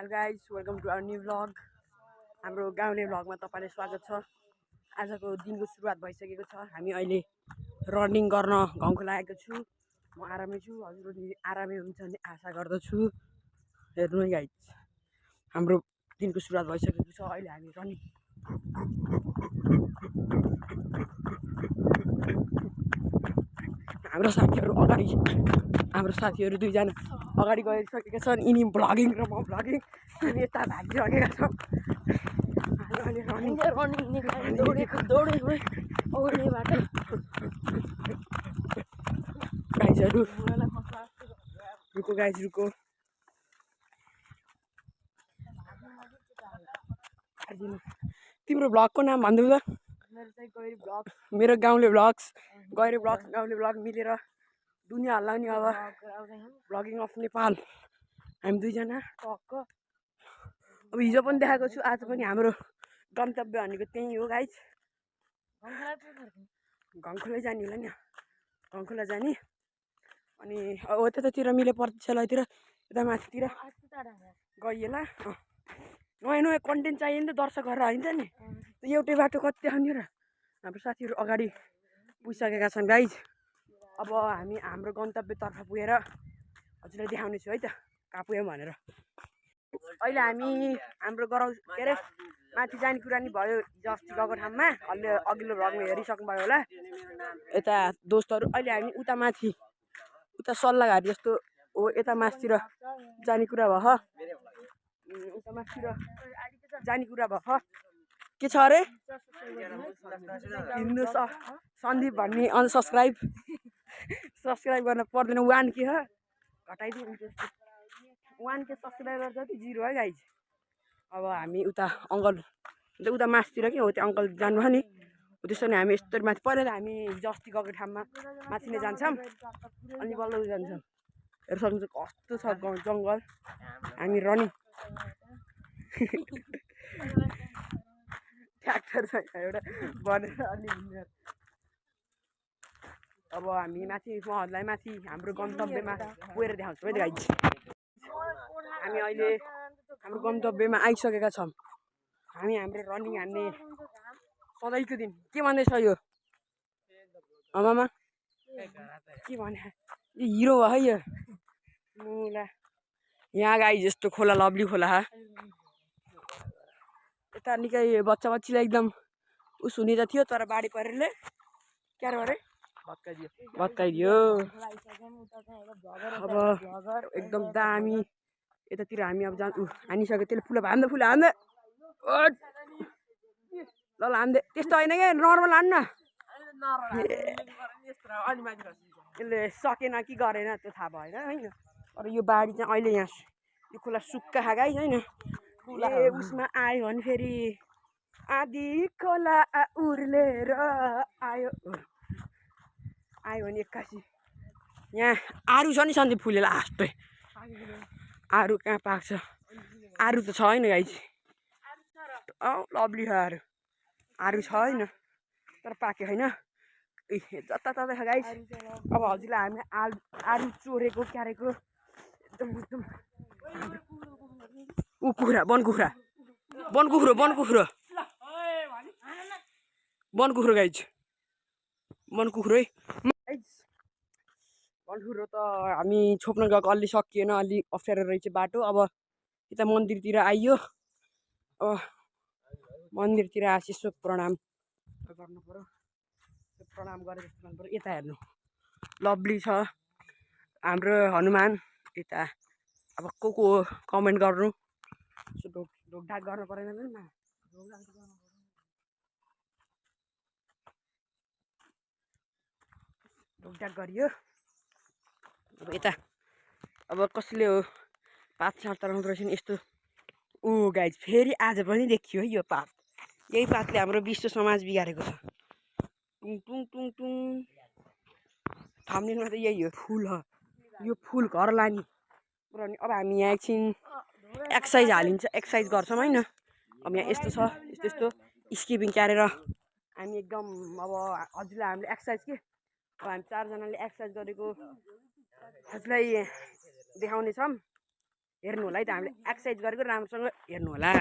Hello guys welcome to our new vlog. हाम्रो गाउँले भ्लगमा तपाईँलाई स्वागत छ। आजको दिनको सुरुवात भइसकेको छ। हामी अहिले रनिङ गर्न गाउँको लागेको छु। म आरामै छु, हजुरहरू आरामै हुन्छ भन्ने आशा गर्दछु। हेर्नु है गाइज, हाम्रो दिनको सुरुवात भइसकेको छ। अहिले हामी रनिङ हाम्रो साथीहरू दुईजना अगाडि गइसकेका छन्। यिनी भ्लगिङ र म भ्लगिङ। हामी यता भागिसकेका छौँ। गाइजहरू रुको तिम्रो भ्लगको नाम भन्दै ल। मेरो गाउँले भ्लग्स, गैरे भ्लग्स, गाउँले भ्लग मिलेर दुनियाँ हल्लाउने अब भ्लगिङ अफ नेपाल हामी दुईजना टक्क। अब हिजो पनि देखाएको छु, आज पनि हाम्रो गन्तव्य भनेको त्यही हो गाइज। घङखोला जाने होला नि, घङखोला जाने। अनि अब त्यतातिर मिले पर्छलातिर यता माथितिर गइएला। नयाँ कन्टेन्ट चाहियो नि त, दर्शकहरू आइन्छ नि। एउटै बाटो कति देखाउने र। हाम्रो साथीहरू अगाडि पुगिसकेका छन् गाइज। अब हामी हाम्रो गन्तव्यतर्फ पुगेर हजुरलाई देखाउने छु है त कहाँ पुग्यौँ भनेर। अहिले हामी हाम्रो गराउ के अरे माथि जाने कुरा नि भयो हिजो अस्ति गएको ठाउँमा। अघिल्लो भ्लगमा हेरिसक्नुभयो होला। यता दोस्तहरू अहिले हामी उता माथि उता सल्लाहघारी जस्तो हो, यता मासतिर जाने कुरा भयो। उता मासतिर जाने कुरा भयो। के छ अरे हिँड्नु सन्दीप भन्ने अनसब्सक्राइब गर्न पर्दैन। 1 के हो घटाइदिनु, 1 के सब्सक्राइबर जति 0 है गाइज। अब हामी उता अङ्कल उता मासतिर के हो त्यो अङ्कल जानुभयो नि। त्यसो भने हामी यस्तो माथि पहिला त हामी हिजो अस्ति गएको ठाउँमा माथि नै जान्छौँ, अनि बल्ल जान्छौँ। हेर्नु सक्नुहुन्छ कस्तो छ जङ्गल। हामी रनिङ ट्र्याक्टर छ एउटा भनेर अलि हिँड्ने। अब हामी माथि महललाई माथि हाम्रो गन्तव्यमा गएर देखाउँछौँ है त गाइज। हामी अहिले हाम्रो गन्तव्यमा आइसकेका छौँ। हामी हाम्रो रनिङ हान्ने सधैँको दिन के भन्दैछ यो आमामा के भने यो हिरो हो है यो मुला। यहाँ गाइज यस्तो खोला लभली खोला हा। यता निकै बच्चा बच्चीलाई एकदम उस हुने त थियो, तर बाढी परेरले क्या अरे भत्काइदियो। अब एकदम दामी यतातिर हामी अब हानिसक्यो। त्यसले फुल हान्दा ल हान्दे त्यस्तो होइन क्या, नर्मल हान्न। यसले सकेन कि गरेन त्यो थाहा भएन होइन। तर यो बाढी चाहिँ अहिले यहाँ यो खोला सुक्खा गाइज होइन। ए उसमा आयो भने फेरि आधी खोला उर्लेर आयो भने एक्कासी यहाँ आरु छ नि सन्दीप फुले लास्टै। आरु कहाँ पाक्छ, आरु त छैन गाइज। लभली छ आरु छैन तर पाक्यो होइन। जताततै छ गाइज। अब हजुरलाई हामी आरु चोरेको क्यारेको एकदम ऊ कुखुरा बनकुखुरो गाइज, बनकुखुरो है बनकुखुरो त हामी छोप्न गएको अलि सकिएन, अलि अप्ठ्यारो रहेछ बाटो। अब यता मन्दिरतिर आइयो। अब मन्दिरतिर आएपछि यसो प्रणाम गर्नु पऱ्यो, प्रणाम गरेर जस्तो गर्नु पऱ्यो। यता हेर्नु लभली छ हाम्रो हनुमान। यता अब को कमेन्ट गर्नु, ढोकढाक गर्नु परेन नि। ढोकढाक गरियो। अब यता अब कसले हो पात सात तराउँदो रहेछ नि यस्तो। ऊ गाइज फेरि आज पनि देखियो है यो पात। यही पातले हाम्रो विश्व समाज बिगारेको छ। टुङ टुङ टुङ टुङ थम्बनेलमा त यही हो, फुल हो यो फुल घर लाने पुऱ्याउने। अब हामी यहाँ एकछिन एक्सर्साइज हालिन्छ, एक्सर्साइज गर्छौँ होइन। अब यहाँ यस्तो छ यस्तो स्किपिङ क्यारेर हामी एकदम अब हजुरलाई हामीले एक्सर्साइज के अब हामी 4 जनाले एक्सर्साइज गरेको हजुरलाई देखाउने छौँ। हेर्नु होला है त हामीले एक्सर्साइज गरेको राम्रोसँग हेर्नु होला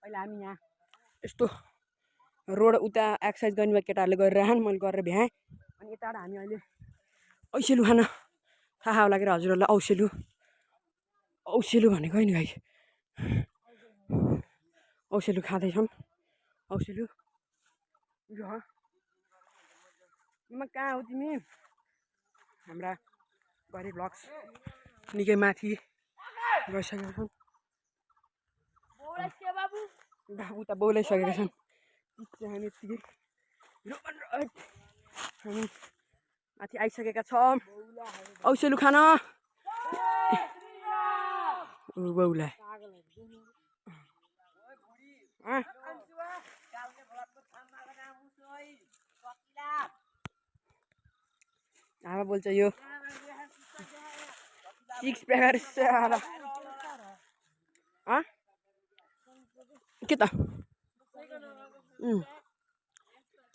अहिले हामी यहाँ यस्तो रोड उता एक्सर्साइज गर्ने केटाहरूले गरिरहन् मैले गरेर भ्याएँ अनि यताबाट हामी अहिले औसेलु खान थाहा होला कि हजुरहरूलाई औसेलु भनेको नि भाइ औसेलु खाँदैछौँ औसेलु कहाँ हो तिमी हाम्रा गरी ब्लग्स निकै माथि गइसकेका छन् बाबु त बोलाइसकेका छन् हामी यत्तिकै हामी माथि आइसकेका छौँ औसेलु खान बाउला आमा बोल्छ यो 6 प्याक के त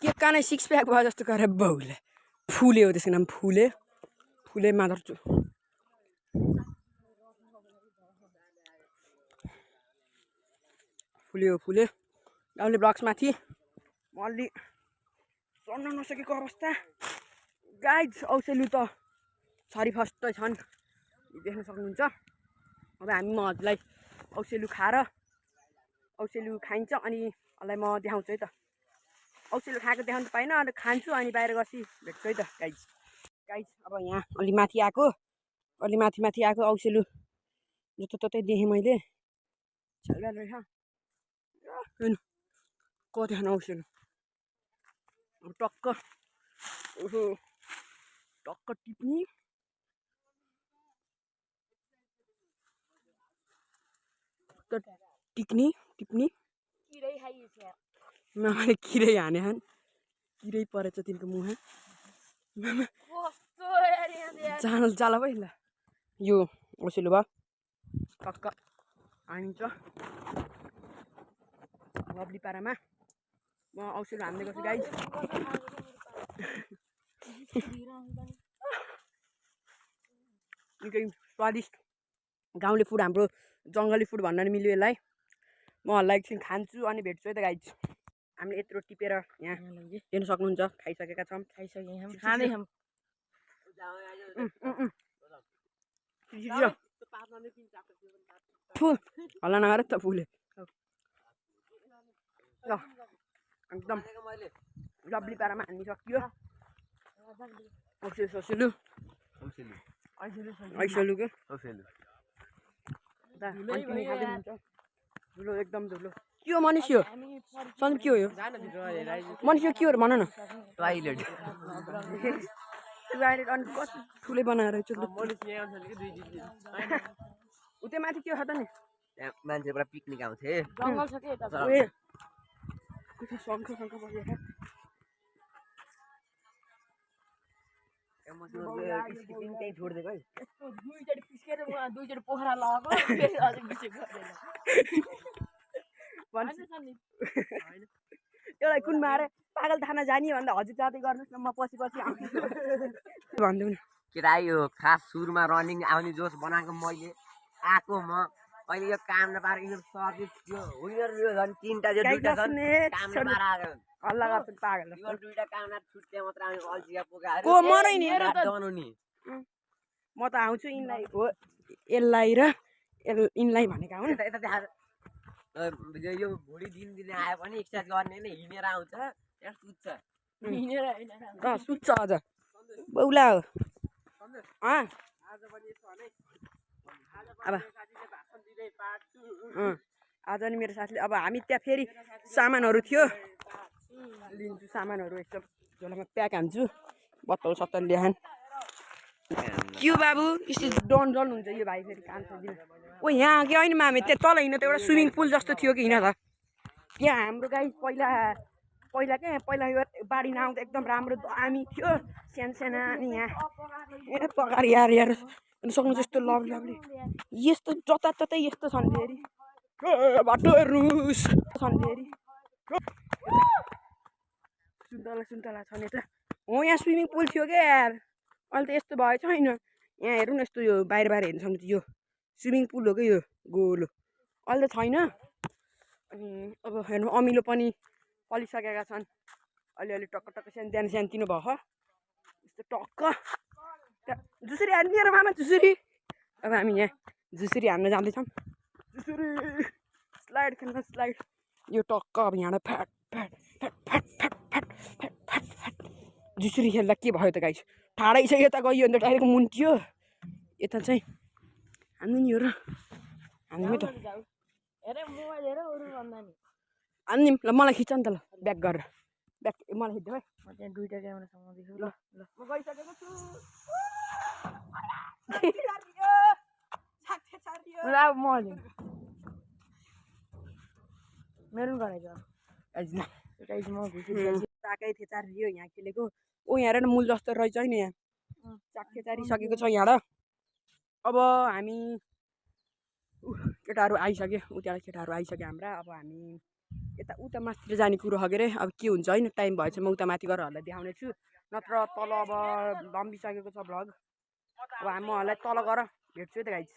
के कानै 6 प्याक भयो जस्तो गरेर बाउले फुले हो त्यसको नाम फुले मादर फुले गाउँले ब्लग्समाथि म अलि चढ्न नसकेको अवस्था गाइज औसेलु त छरी फस्टै छन् देख्न सक्नुहुन्छ अब हामी म हजुरलाई औसेलु खाएर औसेलु खाइन्छ अनि अलि म देखाउँछु है त औसेलु खाएको देखाउनु पाइनँ अनि खान्छु अनि बाहिर गएपछि भेट्छु है त गाइज अब यहाँ अलि माथि आएको औसेलु जताततै देखेँ मैले कति खान औसेलु अब टक्क टिप्नी मामाले किरै हाने खान् किरै परेछ तिनको मुहा जाला पो ल यो औसेलु भयो टक्क हानिन्छ लभली पारामा म औसेलु हान्दै गर्छु गाइज निकै स्वादिष्ट गाउँले फुड हाम्रो जङ्गली फुड भन्न मिल्यो यसलाई म हल्ला एकछिन खान्छु अनि भेट्छु है त गाइज हामीले यत्रो टिपेर यहाँ हेर्नु सक्नुहुन्छ खाइसकेका छौँ खाँदैछौँ हल्ला नगर त फुले ल एकदम लभली पारामा हान्नु सकियो धुलो एकदम धुलो के हो मनुष्य सन्दीप के हो यो मनुष्य के हो भन न टोइलेट अनि कति ठुलै बनाएर उतै माथि के हो त नि मान्छेबाट पिकनिक आउँथे जङ्गल छ के यता शङ्ख बसेको छोडिदिएको है दुईचोटि पिस्केर दुईचोटि पोखरा लगाएको एउटा कुन मारे पागल थाना जाने भन्दा हजुर जाँदै गर्नुहोस् न म पछि आउँछु भन्दै केटा यो खास सुरुमा रनिङ आउने जोस बनाएको मैले आएको म अहिले यो काम नपाएर यो सर्भिस यो उनीहरू झन् तिनवटा जो दुईवटा छन् काम नपाएर हल्ला गर्छन् पागल यो दुईवटा काम छुट्टे मात्र आउने अल्छिया पोकाहरू को मरै नि बनाउने म त आउँछु यिनलाई हो यसलाई र यिनलाई भनेका हुन् यता यो भुँडी दिनदिनै आयो भने एक्सर्साइज गर्ने नै हिँडेर आउँछ त्यहाँ सुत्छ सुत्छ अझ बौला हो अब आज नि मेरो साथीले अब हामी त्यहाँ फेरि सामानहरू थियो लिन्छु सामानहरू एकदम झोलामा प्याक हान्छु बत्तल सत्तल ल्याहान् के हो बाबु यस्तो डन हुन्छ यो भाइ फेरि काम दिनु ओ यहाँ कि होइन मामे त्यहाँ तल हिँड्नु त एउटा स्विमिङ पुल जस्तो थियो कि हिँड त यहाँ हाम्रो गाई पहिला पहिला क्या पहिला यो बाढी नआउँदा एकदम राम्रो दामी थियो सानसाना अनि यहाँ ए पगार यार यार सक्नु जस्तो लभली लभली यस्तो जताततै यस्तो छन् फेरि बाटो रुस छन् फेरि सुन्तला सुन्तला छन् यता हो यहाँ स्विमिङ पुल थियो क्या यार अहिले त यस्तो भयो छैन यहाँ हेरौँ न यस्तो यो बाहिर बाहिर हेर्नु सक्नु यो स्विमिङ पुल हो क्या यो गोलो अहिले त छैन अनि अब हेर्नु अमिलो पनि पलिसकेका छन् अलिअलि टक्क टक्क सानो सानोतिनो भयो यस्तो टक्क जुसरी हान्ने र मामा जुसरी अब हामी यहाँ जुसरी हान्न जाँदैछौँ जुसरी स्लाइड खेल्न स्लाइड यो टक्क अब यहाँबाट फ्याट फ्याट फ्याट फ्याट फ्याट फ्याट फ्याट फ्याट फ्याट जुसरी खेल्दा के भयो त गाइस ठाडै छ यता गयो भने त डाइरेक्ट मुन्टियो यता चाहिँ हान्नु नि हो र हान्नु त हान्ने ल मलाई खिच्छ नि त ल ब्याक गरेर ब्याक मलाई खिच्छ है म त्यहाँ दुईटा क्यामेरासँग देख्छु ल ल म गइसकेको छु अब म मेरो पनि गराइदियो गाइस म चाकै थेचारियो यहाँ खेलेको ओ यहाँ हेर न मूल जस्तो रहेछ है नि यहाँ चाक थेचारिसकेको छ यहाँबाट अब हामी केटाहरू आइसक्यो उता केटाहरू आइसक्यो हाम्रा अब हामी यता उता माथितिर जाने कुरो हो के अरे अब के हुन्छ होइन टाइम भएछ म उता माथि गएर देखाउने छु नत्र तल अब लम्बिसकेको छ भ्लग अब हामी मलाई तल गएर भेट्छु है त गाइज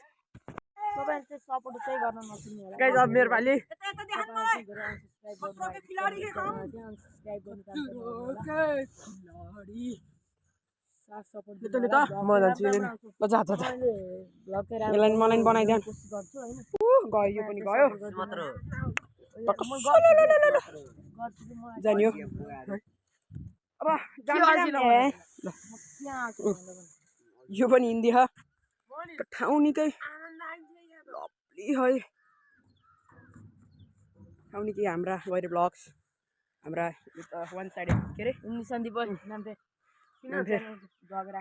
तपाईहरु चाहिँ सपोर्ट चाहिँ गर्न नसुन्नु होला गाइज अब मेरो पालि मलाई बनाइदियो गयो यो पनि गयो जानियो अब यो पनि हिन्दी हो ठाउँ निकै लभली है ठाउँ निकै हाम्रा गएर ब्लग्स हाम्रा वान साइड के अरे सन्दीप नाम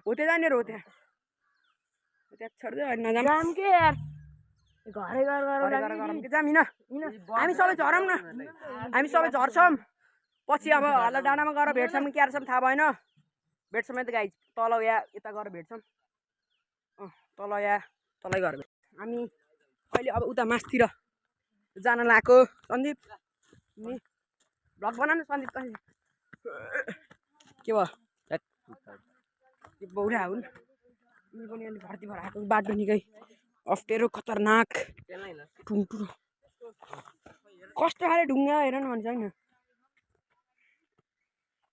हो त्यहाँ जाने हो त्यहाँ छोड्दै नजाम काम के यार घरै गरौँ कि जाम हिँड हामी सबै झरौँ न हामी सबै झर्छौँ पछि अब हल्ला डाँडामा गएर भेट्छौँ कि क्यारसम्म थाहा भएन भेट्छौँ त गाई तल या यता गएर भेट्छौँ तल या तलै गएर हामी अहिले अब उता मासतिर जान लागेको सन्दीप नि भ्लग बना न सन्दीप कहिले के भयो बौरा हुन् यिनी पनि अलिक भर्ती भएर आएको बाटो निकै अप्ठ्यारो खतरनाक ठुल्ठुलो कस्तो खाले ढुङ्गा हेर न भन्छ होइन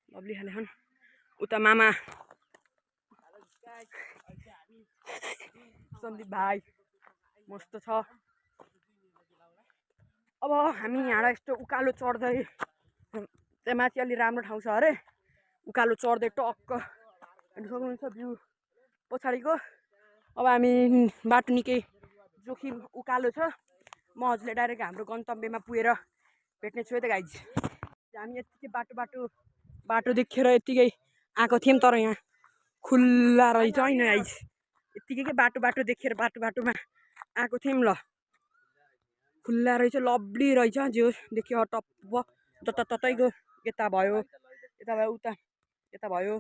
लभली खाले छन् उता मामा सन्दीप भाइ मस्त छ अब हामी यहाँबाट यस्तो उकालो चढ्दै त्यहाँ माथि अलि राम्रो ठाउँ छ अरे उकालो चढ्दै टक्क हेर्नु सक्नुहुन्छ भ्यू पछाडिको अब हामी बाटो निकै जोखिम उकालो छ म हजुरले डाइरेक्ट हाम्रो गन्तव्यमा पुगेर भेट्ने छु है त गाइज हामी यत्तिकै बाटो देखेर यत्तिकै आएको थियौँ तर यहाँ खुल्ला रहेछ होइन गाइज यत्तिकै बाटो देखेर बाटोमा आएको थियौँ ल खुल्ला रहेछ लभली रहेछ जो देख्यो टप्प जताततैको यता भयो उता यता भयो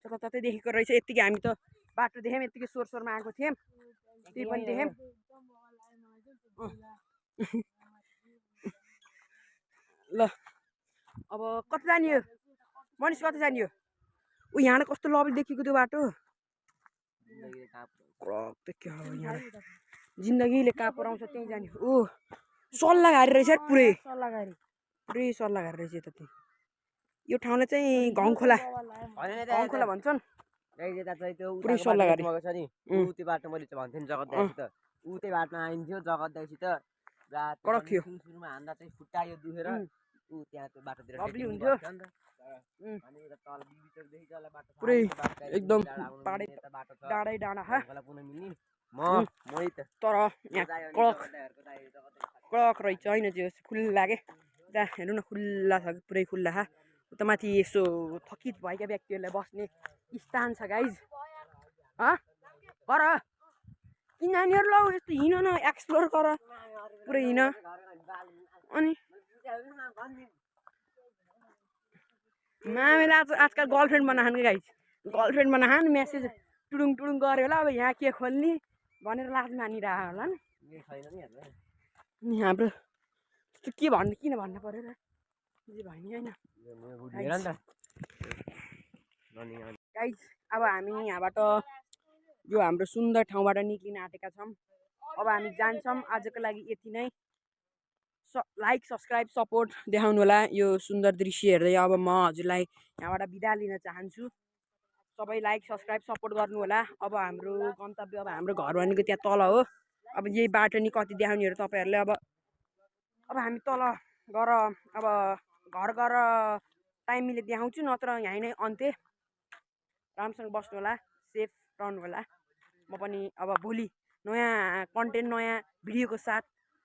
जताततै देखेको रहेछ यत्तिकै हामी त बाटो देख्यौँ यत्तिकै स्वरमा आएको थियौँ त्यही पनि देख्यौँ ल अब कता जाने हो मनिष कता जाने हो ऊ यहाँ कस्तो लभली देखेको त्यो बाटो क्रक देख्यो यहाँ जिन्दगीले कहाँ पराउँछ त्यहीँ जाने ओ सल्लाहघारी रहेछ पुरै सल्लाहघारी रहेछ यता त्यही यो ठाउँलाई चाहिँ घङखोला भन्छन् पुरै सल्लाहघारी त्यो बाटो मैले भन्थेँ नि जगत दाइसित ऊ त्यही बाटोमा आइन्थ्यो जगत दाइसित कडक थियो सुरुमा हान्दा चाहिँ खुट्टा यो दुखेर ऊ त्यहाँ त्यो बाटोतिर लभली हुन्थ्यो पुरै एकदम डाँडै डाँडा तर यहाँ कडक रहेछ होइन त्यो खुल्ला के त्यहाँ हेर्नु न खुल्ला छ पुरै खुल्ला छ उता माथि यसो थकित भएका व्यक्तिहरूलाई बस्ने स्थान छ गाइज गर किन नानीहरू लौ यस्तो हिँड न एक्सप्लोर गर पुरै हिँड अनि मामेले आजकल गर्लफ्रेन्ड बनाहान के गाइस गर्लफ्रेन्ड बनाहान मेसेज टुडुङ टुडुङ गऱ्यो होला अब यहाँ के खोल्ने भनेर लाज मानिरहेको होला नि नि हाम्रो त्यस्तो के भन्नु किन भन्नु पर्यो र जे भयो नि होइन गाइस अब हामी यहाँबाट यो हाम्रो सुन्दर ठाउँबाट निक्लिन आँटेका छौँ अब हामी जान्छौँ आजको लागि यति नै लाइक सब्सक्राइब सपोर्ट देखाउनु होला यो सुन्दर दृश्य हेर्दै अब म हजुरलाई यहाँबाट बिदा लिन चाहन्छु सबै लाइक सब्सक्राइब सपोर्ट गर्नु होला अब हाम्रो गन्तव्य अब हाम्रो घर भनेको त्यहाँ तल हो अब यही बाटो नि कति देखाउनेहरू तपाईँहरूले अब हामी तल गएर अब घर गएर टाइम मिले देखाउँछु नत्र यहीँ नै अन्त्य राम्रोसँग बस्नु होला सेफ रहनु होला म पनि अब भोलि नयाँ कन्टेन्ट नयाँ भिडियोको साथ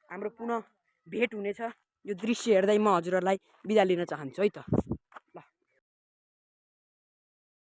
हाम्रो पुनः भेट हुनेछ यो दृश्य हेर्दै म हजुरहरूलाई बिदा लिन चाहन्छु है त।